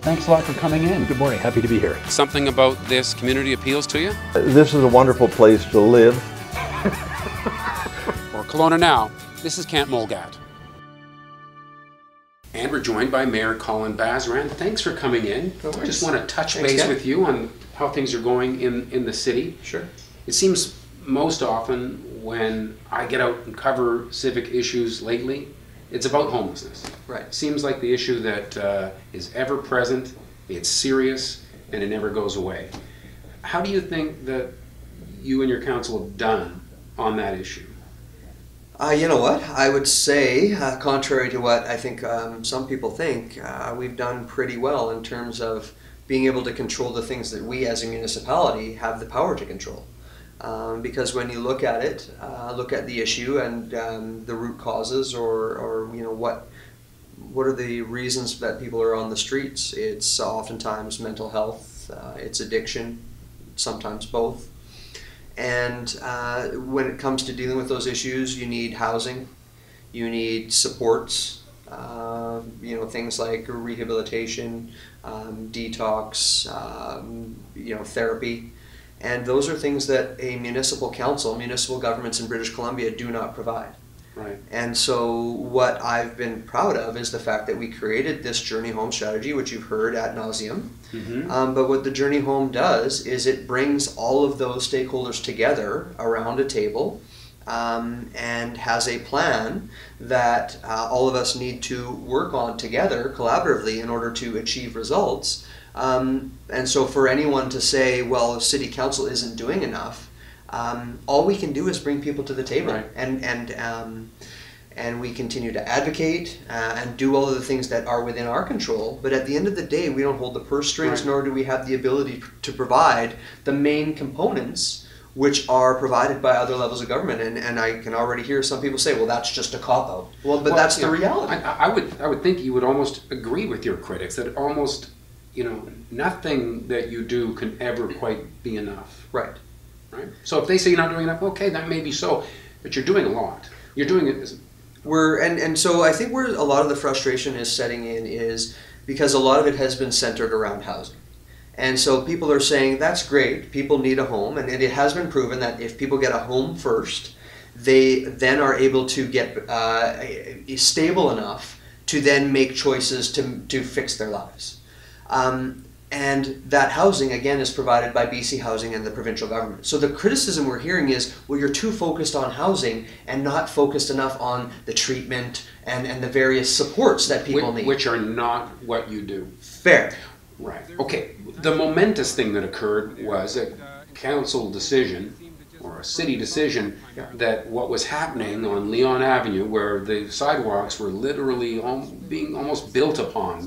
Thanks a lot for coming in. Good morning, happy to be here. Something about this community appeals to you? This is a wonderful place to live. For KelownaNow, this is Kent Mulgat. And we're joined by Mayor Colin Basran. Thanks for coming in. No worries. Just want to touch base with you on how things are going in the city. Sure. It seems most often when I get out and cover civic issues lately, it's about homelessness. Right. Seems like the issue that is ever present, it's serious, and it never goes away. How do you think that you and your council have done on that issue? You know what? I would say, contrary to what I think some people think, we've done pretty well in terms of being able to control the things that we as a municipality have the power to control. Because when you look at it, look at the issue and the root causes, or you know what are the reasons that people are on the streets? It's oftentimes mental health, it's addiction, sometimes both. And when it comes to dealing with those issues, you need housing, you need supports, you know, things like rehabilitation, detox, you know, therapy. And those are things that a municipal council, municipal governments in British Columbia do not provide. Right. And so what I've been proud of is the fact that we created this Journey Home strategy, which you've heard ad nauseum. Mm-hmm. But what the Journey Home does is it brings all of those stakeholders together around a table and has a plan that all of us need to work on together collaboratively in order to achieve results. And so for anyone to say, well, the city council isn't doing enough, all we can do is bring people to the table, right. and we continue to advocate and do all of the things that are within our control. But at the end of the day, we don't hold the purse strings, right. nor do we have the ability to provide the main components which are provided by other levels of government. And I can already hear some people say, well, that's just a cop-out. Well, that's the reality. I would think you would almost agree with your critics that almost, you know, nothing that you do can ever quite be enough. Right. Right. So if they say you're not doing enough, okay, that may be so, but you're doing a lot. You're doing it. So I think where a lot of the frustration is setting in is because a lot of it has been centered around housing. And so people are saying, that's great, people need a home, and it has been proven that if people get a home first, they then are able to get stable enough to then make choices to fix their lives. And that housing, again, is provided by BC Housing and the provincial government. So the criticism we're hearing is, well, you're too focused on housing and not focused enough on the treatment and the various supports that people need. Which are not what you do. Fair. Right. Okay. The momentous thing that occurred was a council decision, or a city decision, that what was happening on Leon Avenue, where the sidewalks were literally being almost built upon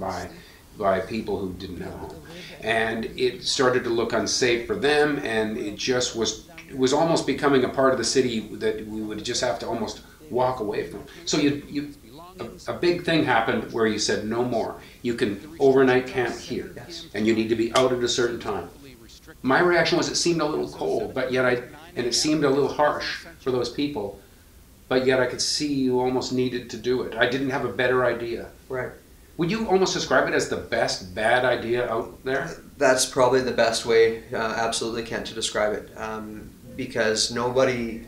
by people who didn't have a home. And it started to look unsafe for them, and it just was almost becoming a part of the city that we would just have to almost walk away from. So a big thing happened where you said no more. You can overnight camp here, Yes. and you need to be out at a certain time. My reaction was it seemed a little cold, but yet and it seemed a little harsh for those people, but yet I could see you almost needed to do it. I didn't have a better idea. Right. Would you almost describe it as the best bad idea out there? That's probably the best way, absolutely, Kent, to describe it. Because nobody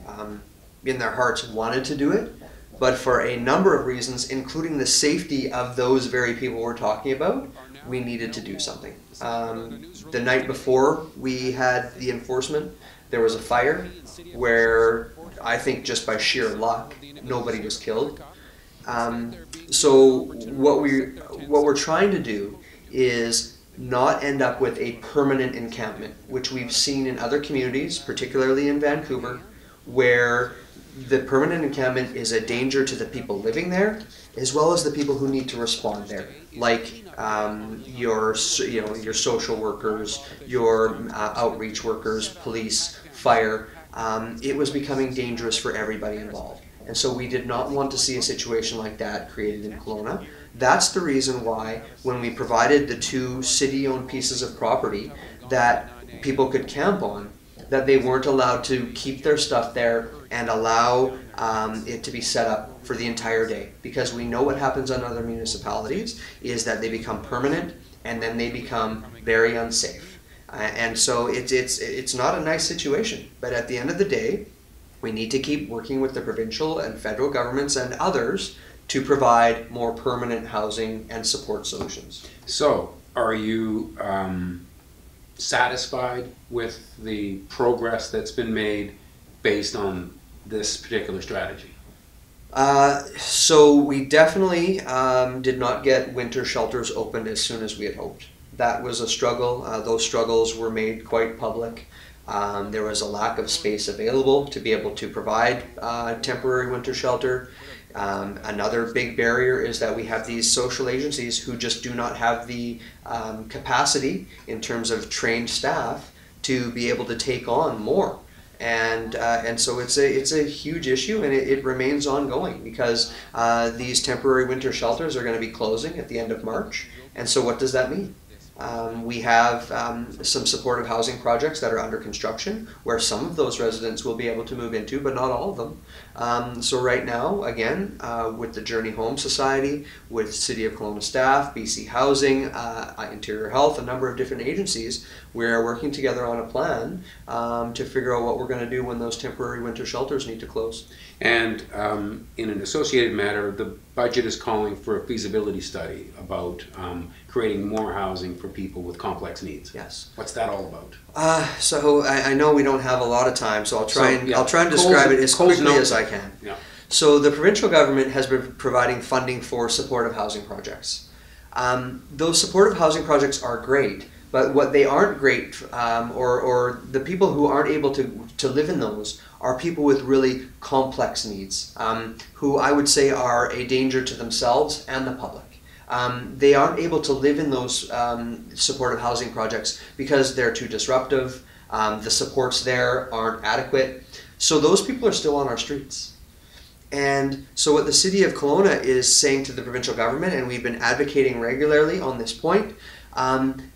in their hearts wanted to do it, but for a number of reasons, including the safety of those very people we're talking about, we needed to do something. The night before we had the enforcement, there was a fire where I think just by sheer luck, nobody was killed. So what we're trying to do is not end up with a permanent encampment, which we've seen in other communities, particularly in Vancouver, where the permanent encampment is a danger to the people living there, as well as the people who need to respond there, like your social workers, your outreach workers, police, fire. It was becoming dangerous for everybody involved. And so we did not want to see a situation like that created in Kelowna. That's the reason why when we provided the 2 city-owned pieces of property that people could camp on, that they weren't allowed to keep their stuff there and allow it to be set up for the entire day. Because we know what happens in other municipalities is that they become permanent and then they become very unsafe. And so it's not a nice situation. But at the end of the day, we need to keep working with the provincial and federal governments and others to provide more permanent housing and support solutions. So, are you satisfied with the progress that's been made based on this particular strategy? So we definitely did not get winter shelters opened as soon as we had hoped. That was a struggle. Those struggles were made quite public. There was a lack of space available to be able to provide temporary winter shelter. Another big barrier is that we have these social agencies who just do not have the capacity in terms of trained staff to be able to take on more. And so it's a huge issue, and it remains ongoing because these temporary winter shelters are going to be closing at the end of March. And so what does that mean? We have some supportive housing projects that are under construction where some of those residents will be able to move into, but not all of them. So right now, again, with the Journey Home Society, with City of Kelowna staff, BC Housing, Interior Health, a number of different agencies, we're working together on a plan to figure out what we're going to do when those temporary winter shelters need to close. And in an associated matter, the budget is calling for a feasibility study about creating more housing for people with complex needs. Yes. What's that all about? So I know we don't have a lot of time, so I'll try and describe it as quickly as I can. Yeah. So the provincial government has been providing funding for supportive housing projects. Those supportive housing projects are great, but what they aren't great, or the people who aren't able to live in those, are people with really complex needs, who I would say are a danger to themselves and the public. They aren't able to live in those supportive housing projects because they're too disruptive, the supports there aren't adequate, so those people are still on our streets. And so what the City of Kelowna is saying to the provincial government, and we've been advocating regularly on this point,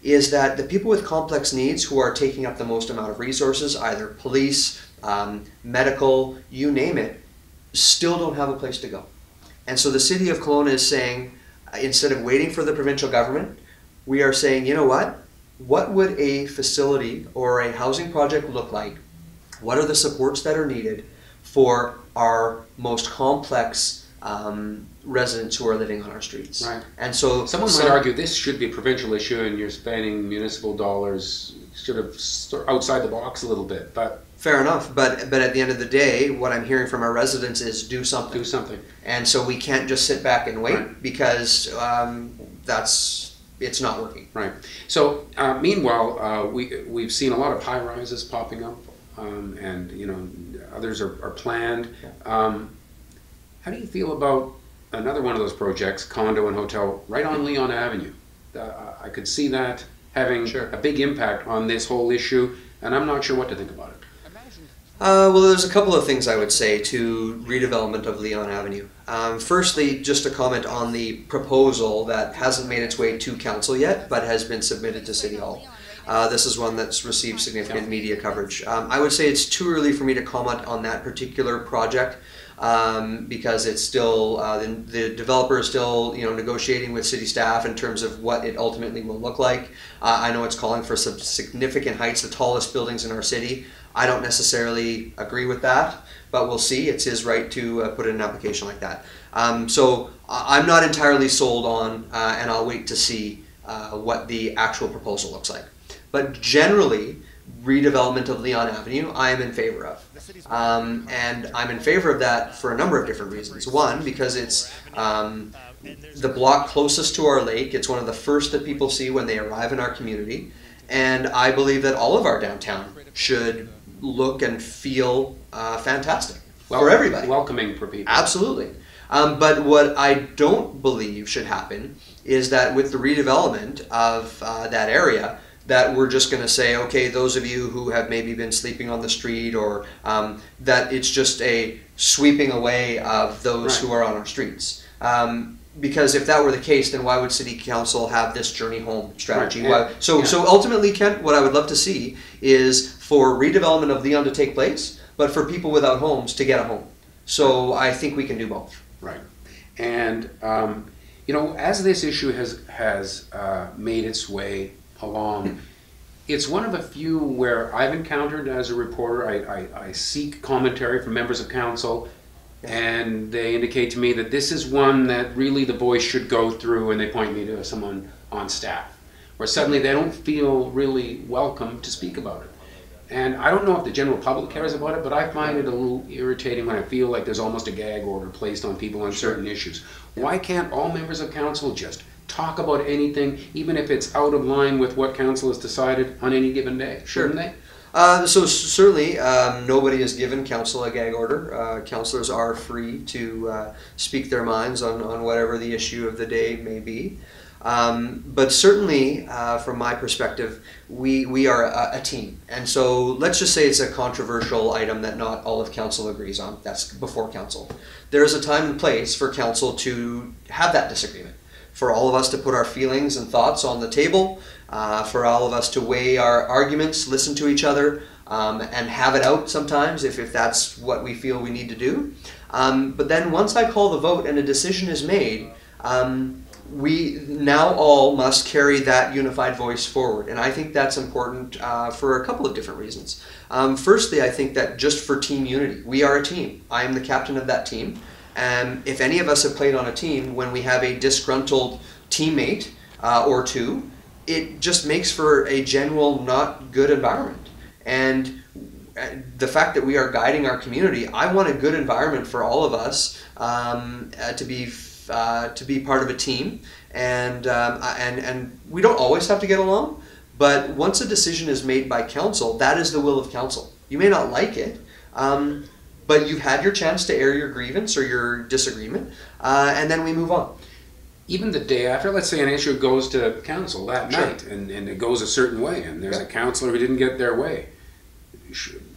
is that the people with complex needs who are taking up the most amount of resources, either police, medical, you name it, still don't have a place to go. And so the City of Kelowna is saying, instead of waiting for the provincial government, we are saying, you know what? What would a facility or a housing project look like? What are the supports that are needed for our most complex residents who are living on our streets? Right. And so someone might argue this should be a provincial issue and you're spending municipal dollars sort of outside the box a little bit, but fair enough, but at the end of the day, what I'm hearing from our residents is do something. do something. And so we can't just sit back and wait, Right. because it's not working. Right. So meanwhile, we've seen a lot of high rises popping up, and others are planned. How do you feel about another one of those projects, condo and hotel, right on Leon Avenue? I could see that having a big impact on this whole issue, and I'm not sure what to think about it. Well, there's a couple of things I would say to redevelopment of Leon Avenue. Firstly, just to comment on the proposal that hasn't made its way to council yet, but has been submitted to City Hall. This is one that's received significant media coverage. I would say it's too early for me to comment on that particular project, because it's still, the developer is still negotiating with city staff in terms of what it ultimately will look like. I know it's calling for some significant heights, the tallest buildings in our city. I don't necessarily agree with that, but we'll see. It's his right to put in an application like that. So I'm not entirely sold on, and I'll wait to see what the actual proposal looks like. But generally, redevelopment of Leon Avenue, I am in favor of. And I'm in favor of that for a number of different reasons. One, because it's the block closest to our lake. It's one of the first that people see when they arrive in our community. And I believe that all of our downtown should look and feel fantastic for everybody. Welcoming for people. Absolutely. But what I don't believe should happen is that with the redevelopment of that area, that we're just going to say, okay, those of you who have maybe been sleeping on the street, or that it's just a sweeping away of those who are on our streets. Because if that were the case, then why would City Council have this Journey Home strategy? Right. So ultimately, Kent, what I would love to see is for redevelopment of Leon to take place, but for people without homes to get a home. So I think we can do both. Right. And You know, as this issue has made its way along, it's one of a few where I've encountered as a reporter, I seek commentary from members of council, and they indicate to me that this is one that really the voice should go through, and they point me to someone on staff, where suddenly they don't feel really welcome to speak about it. And I don't know if the general public cares about it, but I find it a little irritating when I feel like there's almost a gag order placed on people on certain issues. Why can't all members of council just talk about anything, even if it's out of line with what council has decided on any given day? Shouldn't they? So certainly, nobody has given council a gag order. Councillors are free to speak their minds on whatever the issue of the day may be. But certainly, from my perspective, we are a team. And so let's just say it's a controversial item that not all of council agrees on. That's before council. There is a time and place for council to have that disagreement, for all of us to put our feelings and thoughts on the table, for all of us to weigh our arguments, listen to each other, and have it out sometimes if that's what we feel we need to do. But then once I call the vote and a decision is made, we now all must carry that unified voice forward. And I think that's important for a couple of different reasons. Firstly, I think that just for team unity, we are a team. I am the captain of that team. And if any of us have played on a team, when we have a disgruntled teammate or two, it just makes for a general not good environment. And the fact that we are guiding our community, I want a good environment for all of us to be part of a team, and we don't always have to get along, but once a decision is made by council, that is the will of council. You may not like it, but you've had your chance to air your grievance or your disagreement, and then we move on. Even the day after, let's say an issue goes to council that night, and it goes a certain way, and there's a councillor who didn't get their way.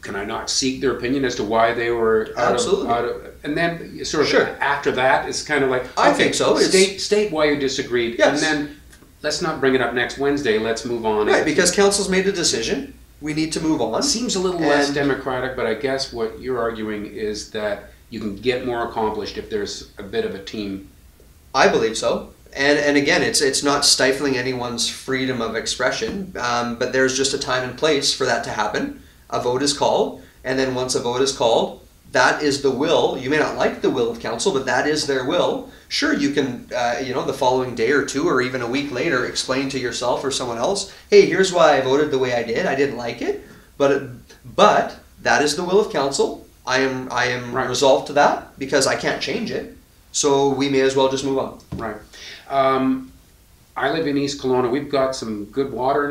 Can I not seek their opinion as to why they were out of, and then sort of after that, it's kind of like, okay, I think so. State why you disagreed, and then let's not bring it up next Wednesday, let's move on. Right, because council's made a decision, we need to move on. Seems a little less democratic, but I guess what you're arguing is that you can get more accomplished if there's a bit of a team. I believe so. And again, it's not stifling anyone's freedom of expression, but there's just a time and place for that to happen. A vote is called, and then once a vote is called, that is the will. You may not like the will of council, but that is their will. Sure, you can, the following day or two, or even a week later, explain to yourself or someone else, hey, here's why I voted the way I did. I didn't like it, but that is the will of council. I am resolved to that because I can't change it. So we may as well just move on. Right. I live in East Kelowna. We've got some good water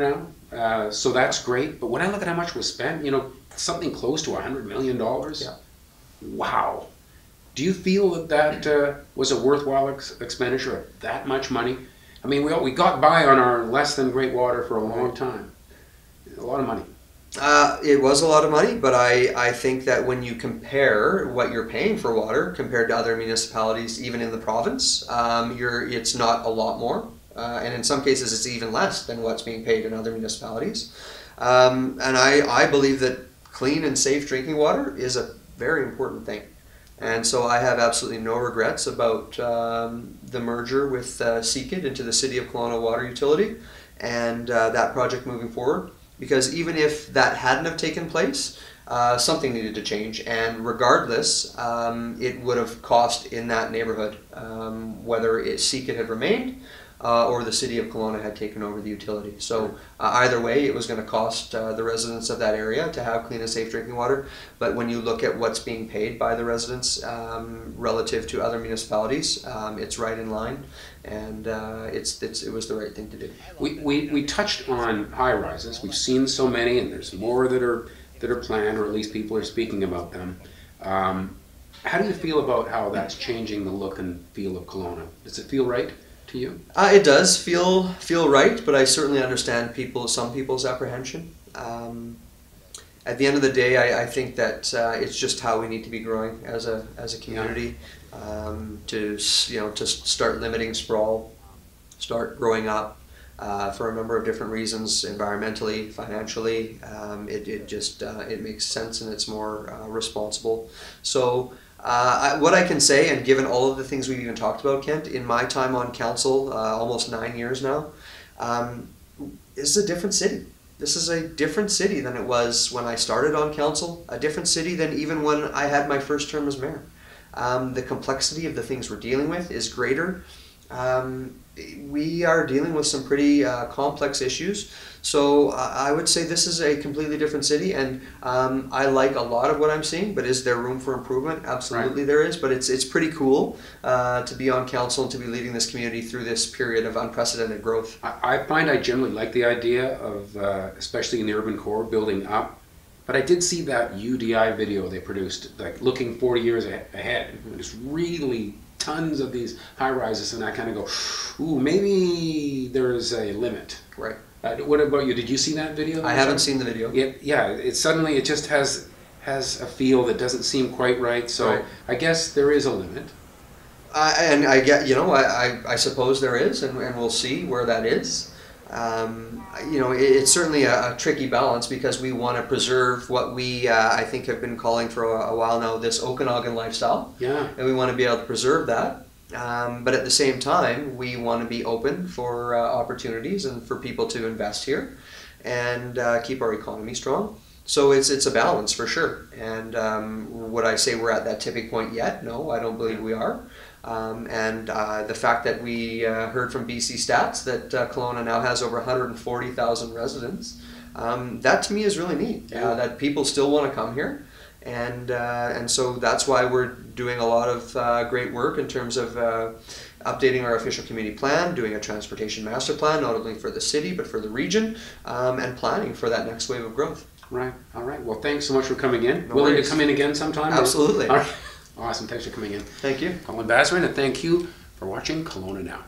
now, so that's great. But when I look at how much was spent, something close to $100 million. Yeah. Wow. Do you feel that was a worthwhile expenditure of that much money? I mean, we got by on our less than great water for a long time. A lot of money. It was a lot of money, but I think that when you compare what you're paying for water compared to other municipalities, even in the province, it's not a lot more. And in some cases, it's even less than what's being paid in other municipalities. And I believe that clean and safe drinking water is a very important thing. And so I have absolutely no regrets about the merger with Seekit into the City of Kelowna water utility and that project moving forward. Because even if that hadn't have taken place, something needed to change. And regardless, it would have cost in that neighborhood, whether Seekit had remained or the City of Kelowna had taken over the utility. So either way, it was going to cost the residents of that area to have clean and safe drinking water. But when you look at what's being paid by the residents relative to other municipalities, it's right in line, and it was the right thing to do. We touched on high rises. We've seen so many, and there's more that are planned, or at least people are speaking about them. How do you feel about how that's changing the look and feel of Kelowna? Does it feel right to you? It does feel right, but I certainly understand some people's apprehension. At the end of the day, I think that it's just how we need to be growing as a community, to start limiting sprawl, start growing up for a number of different reasons, environmentally, financially. It makes sense, and it's more responsible. So What I can say, and given all of the things we've even talked about, Kent, in my time on council, almost 9 years now, this is a different city. This is a different city than it was when I started on council, a different city than even when I had my first term as mayor. The complexity of the things we're dealing with is greater. We are dealing with some pretty complex issues. So I would say this is a completely different city, and I like a lot of what I'm seeing, but is there room for improvement? Absolutely, right. There is, but it's pretty cool to be on council and to be leading this community through this period of unprecedented growth. I find I generally like the idea of, especially in the urban core, building up. But I did see that UDI video they produced, like looking 40 years ahead. It's really tons of these high rises, and I kind of go, ooh, maybe there's a limit. Right. What about you? Did you see that video? I haven't seen the video. Yeah. It suddenly it just has a feel that doesn't seem quite right. So right. I guess there is a limit. And I get, I suppose there is, and we'll see where that is. It's certainly a tricky balance because we want to preserve what we, I think, have been calling for a while now, this Okanagan lifestyle. Yeah. And we want to be able to preserve that. But at the same time, we want to be open for opportunities and for people to invest here and keep our economy strong. So it's a balance for sure. And would I say we're at that tipping point yet? No, I don't believe we are. And the fact that we heard from BC Stats that Kelowna now has over 140,000 residents, that to me is really neat. Yeah. That people still want to come here. And so that's why we're doing a lot of great work in terms of updating our official community plan, doing a transportation master plan, not only for the city but for the region, and planning for that next wave of growth. Right. All right. Well, thanks so much for coming in. No Willing worries. to come in again sometime? Absolutely. All right. Awesome. Thanks for coming in. Thank you. Colin Basran, and thank you for watching Kelowna Now.